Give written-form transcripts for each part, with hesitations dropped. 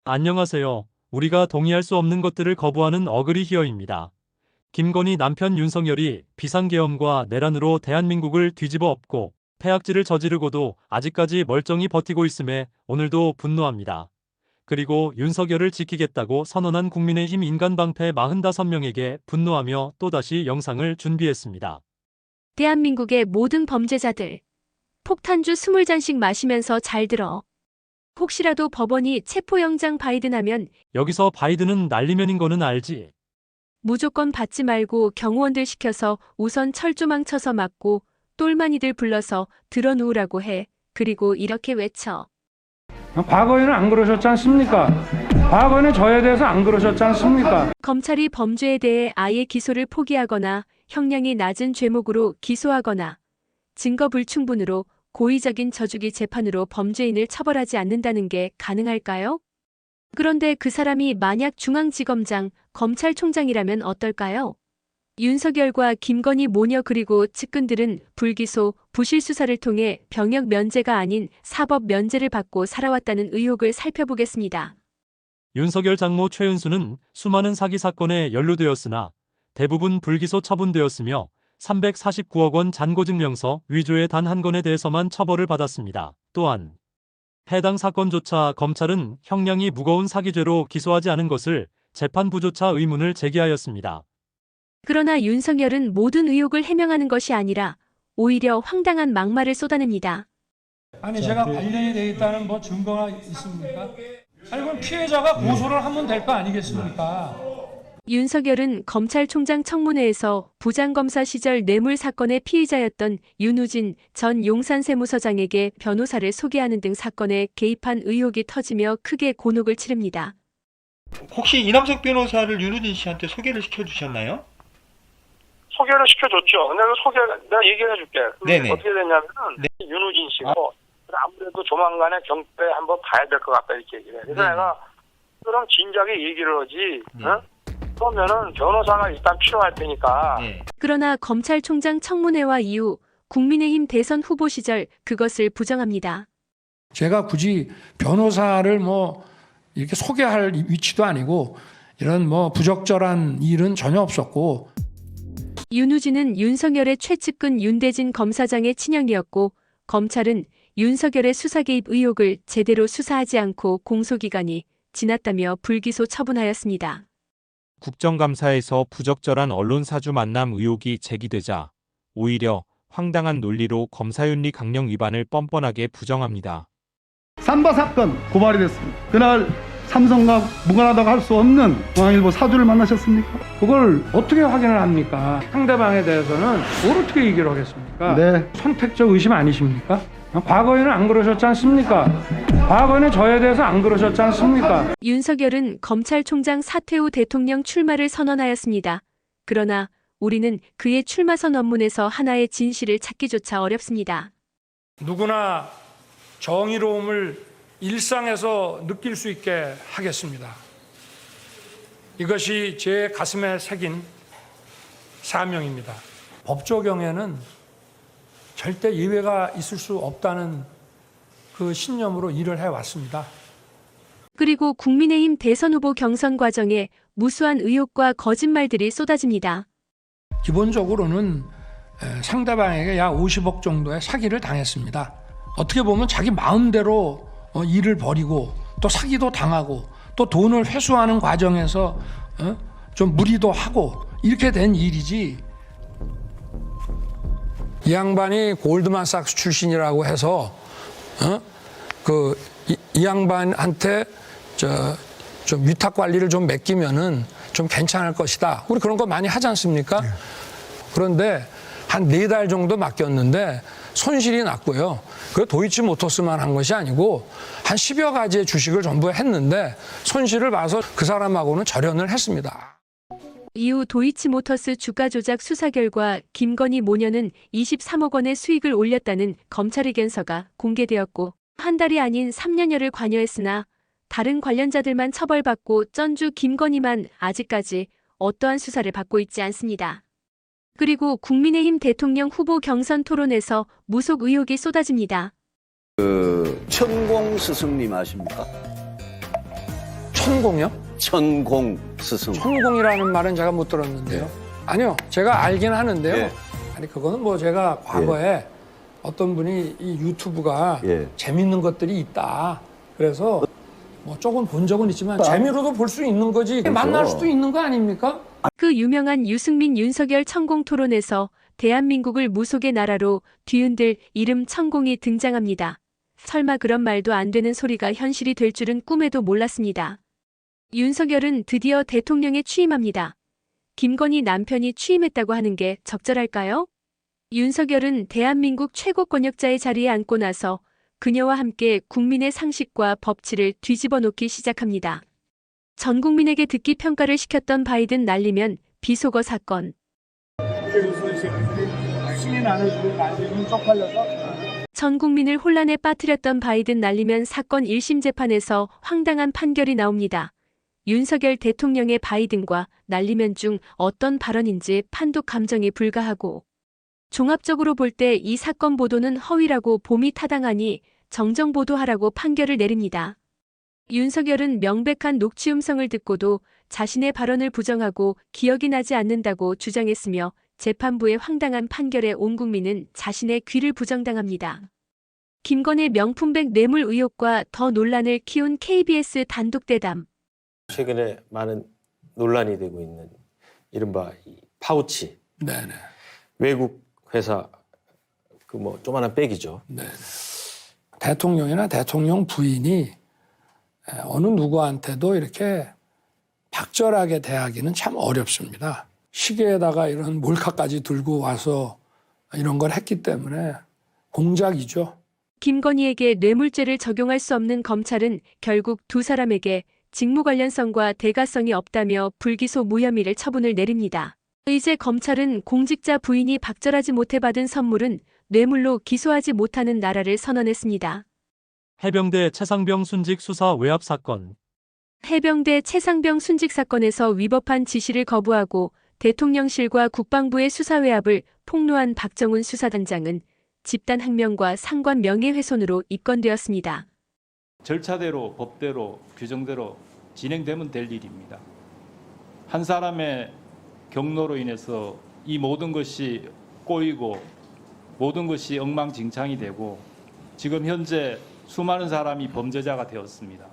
안녕하세요. 우리가 동의할 수 없는 것들을 거부하는 어그리 히어입니다. 김건희 남편 윤석열이 비상계엄과 내란으로 대한민국을 뒤집어 엎고 폐악질을 저지르고도 아직까지 멀쩡히 버티고 있음에 오늘도 분노합니다. 그리고 윤석열을 지키겠다고 선언한 국민의힘 인간방패 45명에게 분노하며 또다시 영상을 준비했습니다. 대한민국의 모든 범죄자들, 폭탄주 20잔씩 마시면서 잘 들어. 혹시라도 법원이 체포영장 바이든하면 여기서 바이든은 날리면인 거는 알지? 무조건 받지 말고 경호원들 시켜서 우선 철조망 쳐서 막고 똘마니들 불러서 들어누우라고 해. 그리고 이렇게 외쳐. 과거에는 안 그러셨지 않습니까? 과거에는 저에 대해서 안 그러셨지 않습니까? 검찰이 범죄에 대해 아예 기소를 포기하거나 형량이 낮은 죄목으로 기소하거나 증거 불충분으로 고의적인 저주기 재판으로 범죄인을 처벌하지 않는다는 게 가능할까요? 그런데 그 사람이 만약 중앙지검장, 검찰총장이라면 어떨까요? 윤석열과 김건희 모녀 그리고 측근들은 불기소, 부실수사를 통해 병역 면제가 아닌 사법 면제를 받고 살아왔다는 의혹을 살펴보겠습니다. 윤석열 장모 최은수는 수많은 사기 사건에 연루되었으나 대부분 불기소 처분되었으며 349억 원 잔고증명서 위조의 단 한 건에 대해서만 처벌을 받았습니다. 또한 해당 사건조차 검찰은 형량이 무거운 사기죄로 기소하지 않은 것을 재판부조차 의문을 제기하였습니다. 그러나 윤석열은 모든 의혹을 해명하는 것이 아니라 오히려 황당한 막말을 쏟아냅니다. 아니 제가 관련이 돼 있다는 뭐 증거가 있습니까? 아니 그럼 피해자가 고소를 하면 될 거 아니겠습니까? 윤석열은 검찰총장 청문회에서 부장검사 시절 뇌물 사건의 피의자였던 윤우진 전 용산세무서장에게 변호사를 소개하는 등 사건에 개입한 의혹이 터지며 크게 곤혹을 치릅니다. 혹시 이남석 변호사를 윤우진 씨한테 소개를 시켜주셨나요? 소개를 시켜줬죠. 내가 얘기해 줄게. 네네. 어떻게 됐냐면은 윤우진 씨고 아무래도 조만간에 경찰에 한번 봐야 될 것 같다 이렇게 얘기를 해. 그래서 내가 그럼 진작에 얘기를 하지. 어? 그러면은 변호사가 일단 필요할 테니까. 그러나 검찰총장 청문회와 이후 국민의힘 대선 후보 시절 그것을 부정합니다. 제가 굳이 변호사를 뭐 이렇게 소개할 위치도 아니고 이런 뭐 부적절한 일은 전혀 없었고. 윤우진은 윤석열의 최측근 윤대진 검사장의 친형이었고 검찰은 윤석열의 수사 개입 의혹을 제대로 수사하지 않고 공소기간이 지났다며 불기소 처분하였습니다. 국정감사에서 부적절한 언론사주 만남 의혹이 제기되자 오히려 황당한 논리로 검사윤리 강령 위반을 뻔뻔하게 부정합니다. 삼바 사건 고발이 됐습니다. 그날 삼성과 무관하다고 할 수 없는 중앙일보 사주를 만나셨습니까? 그걸 어떻게 확인을 합니까? 상대방에 대해서는 뭘 어떻게 얘기를 하겠습니까? 네. 선택적 의심 아니십니까? 과거에는 안 그러셨지 않습니까? 과거에는 저에 대해서 안 그러셨지 않습니까? 윤석열은 검찰총장 사퇴 후 대통령 출마를 선언하였습니다. 그러나 우리는 그의 출마 선언문에서 하나의 진실을 찾기조차 어렵습니다. 누구나 정의로움을 일상에서 느낄 수 있게 하겠습니다. 이것이 제 가슴에 새긴 사명입니다. 법 적용에는 절대 예외가 있을 수 없다는 그 신념으로 일을 해왔습니다. 그리고 국민의힘 대선 후보 경선 과정에 무수한 의혹과 거짓말들이 쏟아집니다. 기본적으로는 상대방에게 약 50억 정도의 사기를 당했습니다. 어떻게 보면 자기 마음대로 일을 벌이고 또 사기도 당하고 또 돈을 회수하는 과정에서 좀 무리도 하고 이렇게 된 일이지. 이 양반이 골드만삭스 출신이라고 해서 이 양반한테 좀 위탁 관리를 좀 맡기면은 좀 괜찮을 것이다. 우리 그런 거 많이 하지 않습니까? 그런데 한 4달 정도 맡겼는데 손실이 났고요. 그 도이치모터스만 한 것이 아니고 한 10여 가지의 주식을 전부 했는데 손실을 봐서 그 사람하고는 절연을 했습니다. 이후 도이치모터스 주가 조작 수사 결과 김건희 모녀는 23억 원의 수익을 올렸다는 검찰 의견서가 공개되었고 한 달이 아닌 3년여를 관여했으나 다른 관련자들만 처벌받고 쩐주 김건희만 아직까지 어떠한 수사를 받고 있지 않습니다. 그리고 국민의힘 대통령 후보 경선 토론에서 무속 의혹이 쏟아집니다. 천공 스승님 아십니까? 천공이요? 천공 스승. 천공이라는 말은 제가 못 들었는데요. 아니요, 제가 알긴 하는데요. 예. 아니 그거는 뭐 제가 과거에 어떤 분이 이 유튜브가 예. 재밌는 것들이 있다. 그래서 뭐 조금 본 적은 있지만 재미로도 볼 수 있는 거지 만날 수도 있는 거 아닙니까? 그 유명한 유승민 윤석열 천공 토론에서 대한민국을 무속의 나라로 뒤흔들 이름 천공이 등장합니다. 설마 그런 말도 안 되는 소리가 현실이 될 줄은 꿈에도 몰랐습니다. 윤석열은 드디어 대통령에 취임합니다. 김건희 남편이 취임했다고 하는 게 적절할까요? 윤석열은 대한민국 최고 권력자의 자리에 앉고 나서 그녀와 함께 국민의 상식과 법치를 뒤집어 놓기 시작합니다. 전 국민에게 듣기 평가를 시켰던 바이든 날리면 비속어 사건. 전 국민을 혼란에 빠뜨렸던 바이든 날리면 사건 1심 재판에서 황당한 판결이 나옵니다. 윤석열 대통령의 바이든과 날리면 중 어떤 발언인지 판독 감정이 불가하고 종합적으로 볼 때 이 사건 보도는 허위라고 봄이 타당하니 정정 보도하라고 판결을 내립니다. 윤석열은 명백한 녹취 음성을 듣고도 자신의 발언을 부정하고 기억이 나지 않는다고 주장했으며 재판부의 황당한 판결에 온 국민은 자신의 귀를 부정당합니다. 김건희 명품백 뇌물 의혹과 더 논란을 키운 KBS 단독 대담. 최근에 많은 논란이 되고 있는 이른바 이 파우치. 네네. 외국 회사 그 뭐 조그만한 백이죠. 네. 대통령이나 대통령 부인이 어느 누구한테도 이렇게 박절하게 대하기는 참 어렵습니다. 시계에다가 이런 몰카까지 들고 와서 이런 걸 했기 때문에 공작이죠. 김건희에게 뇌물죄를 적용할 수 없는 검찰은 결국 두 사람에게 직무 관련성과 대가성이 없다며 불기소 무혐의를 처분을 내립니다. 이제 검찰은 공직자 부인이 박절하지 못해 받은 선물은 뇌물로 기소하지 못하는 나라를 선언했습니다. 해병대 최상병 순직 수사 외압 사건. 해병대 최상병 순직 사건에서 위법한 지시를 거부하고 대통령실과 국방부의 수사 외압을 폭로한 박정훈 수사단장은 집단 항명과 상관 명예훼손으로 입건되었습니다. 절차대로 법대로 규정대로 진행되면 될 일입니다. 한 사람의 경로로 인해서 이 모든 것이 꼬이고 모든 것이 엉망진창이 되고 지금 현재 수많은 사람이 범죄자가 되었습니다.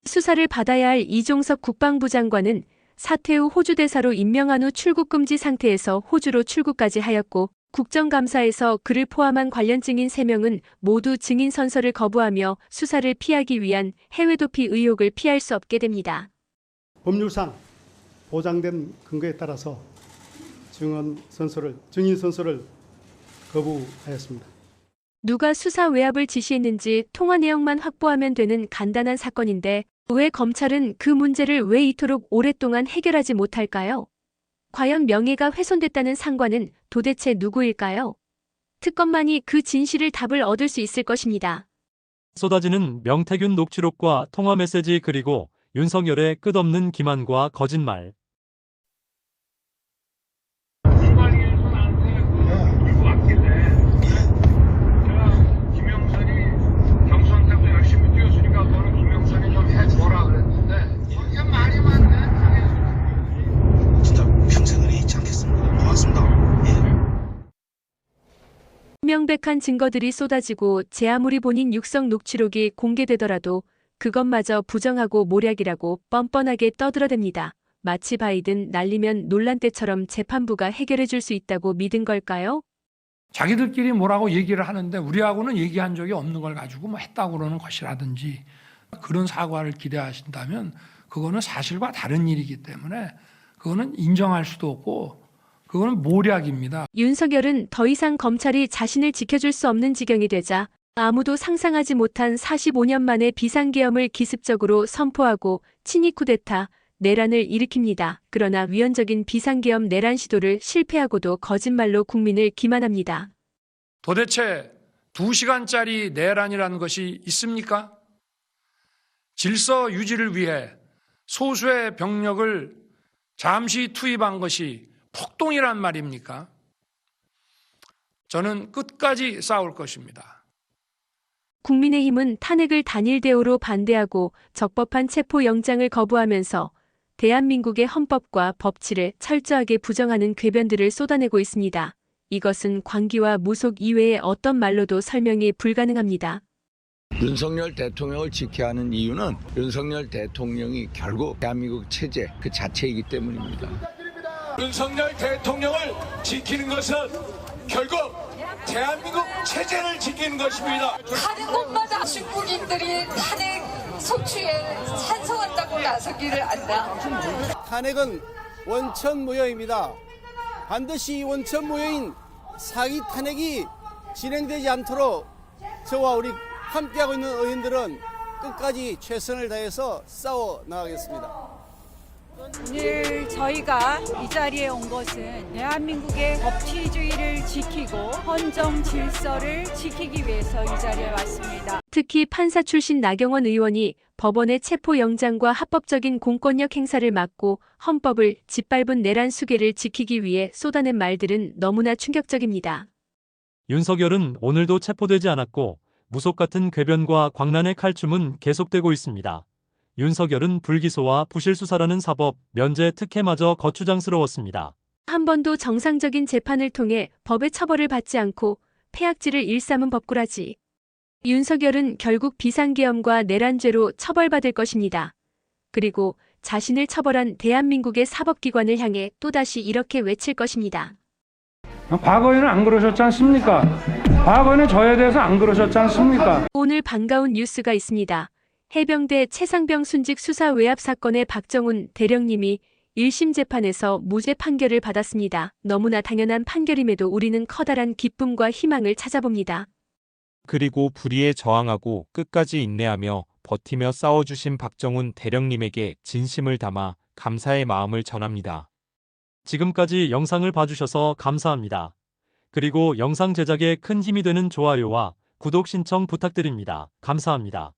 수사를 받아야 할 이종석 국방부 장관은 사퇴 후 호주 대사로 임명한 후 출국 금지 상태에서 호주로 출국까지 하였고 국정감사에서 그를 포함한 관련 증인 3명은 모두 증인 선서를 거부하며 수사를 피하기 위한 해외 도피 의혹을 피할 수 없게 됩니다. 법률상 보장된 근거에 따라서 증인 선서를 거부하였습니다. 누가 수사 외압을 지시했는지 통화 내용만 확보하면 되는 간단한 사건인데 왜 검찰은 그 문제를 왜 이토록 오랫동안 해결하지 못할까요? 과연 명예가 훼손됐다는 상관은 도대체 누구일까요? 특검만이 그 진실을 답을 얻을 수 있을 것입니다. 쏟아지는 명태균 녹취록과 통화 메시지 그리고 윤석열의 끝없는 기만과 거짓말. 명백한 증거들이 쏟아지고 제 아무리 본인 육성 녹취록이 공개되더라도 그것마저 부정하고 모략이라고 뻔뻔하게 떠들어댑니다. 마치 바이든 날리면 논란 때처럼 재판부가 해결해 줄 수 있다고 믿은 걸까요? 자기들끼리 뭐라고 얘기를 하는데 우리하고는 얘기한 적이 없는 걸 가지고 뭐 했다고 그러는 것이라든지 그런 사과를 기대하신다면 그거는 사실과 다른 일이기 때문에 그거는 인정할 수도 없고 그거는 모략입니다. 윤석열은 더 이상 검찰이 자신을 지켜줄 수 없는 지경이 되자 아무도 상상하지 못한 45년 만에 비상계엄을 기습적으로 선포하고 친위 쿠데타, 내란을 일으킵니다. 그러나 위헌적인 비상계엄 내란 시도를 실패하고도 거짓말로 국민을 기만합니다. 도대체 2시간짜리 내란이라는 것이 있습니까? 질서 유지를 위해 소수의 병력을 잠시 투입한 것이 폭동이란 말입니까? 저는 끝까지 싸울 것입니다. 국민의힘은 탄핵을 단일 대우로 반대하고 적법한 체포영장을 거부하면서 대한민국의 헌법과 법치를 철저하게 부정하는 궤변들을 쏟아내고 있습니다. 이것은 광기와 무속 이외의 어떤 말로도 설명이 불가능합니다. 윤석열 대통령을 지켜야 하는 이유는 윤석열 대통령이 결국 대한민국 체제 그 자체이기 때문입니다. 윤석열 대통령을 지키는 것은 결국 대한민국 체제를 지키는 것입니다. 가는 곳마다 중국인들이 탄핵 소추에 찬성한다고 나서기를 안다. 탄핵은 원천무효입니다. 반드시 이 원천무효인 사기 탄핵이 진행되지 않도록 저와 우리 함께하고 있는 의원들은 끝까지 최선을 다해서 싸워 나가겠습니다. 오늘 저희가 이 자리에 온 것은 대한민국의 법치주의를 지키고 헌정 질서를 지키기 위해서 이 자리에 왔습니다. 특히 판사 출신 나경원 의원이 법원의 체포영장과 합법적인 공권력 행사를 막고 헌법을 짓밟은 내란 수계를 지키기 위해 쏟아낸 말들은 너무나 충격적입니다. 윤석열은 오늘도 체포되지 않았고 무속 같은 궤변과 광란의 칼춤은 계속되고 있습니다. 윤석열은 불기소와 부실수사라는 사법, 면제 특혜마저 거추장스러웠습니다. 한 번도 정상적인 재판을 통해 법의 처벌을 받지 않고 폐악질을 일삼은 법꾸라지. 윤석열은 결국 비상계엄과 내란죄로 처벌받을 것입니다. 그리고 자신을 처벌한 대한민국의 사법기관을 향해 또다시 이렇게 외칠 것입니다. 과거에는 안 그러셨지 않습니까? 과거에는 저에 대해서 안 그러셨지 않습니까? 오늘 반가운 뉴스가 있습니다. 해병대 최상병 순직 수사 외압 사건의 박정훈 대령님이 1심 재판에서 무죄 판결을 받았습니다. 너무나 당연한 판결임에도 우리는 커다란 기쁨과 희망을 찾아봅니다. 그리고 불의에 저항하고 끝까지 인내하며 버티며 싸워주신 박정훈 대령님에게 진심을 담아 감사의 마음을 전합니다. 지금까지 영상을 봐주셔서 감사합니다. 그리고 영상 제작에 큰 힘이 되는 좋아요와 구독 신청 부탁드립니다. 감사합니다.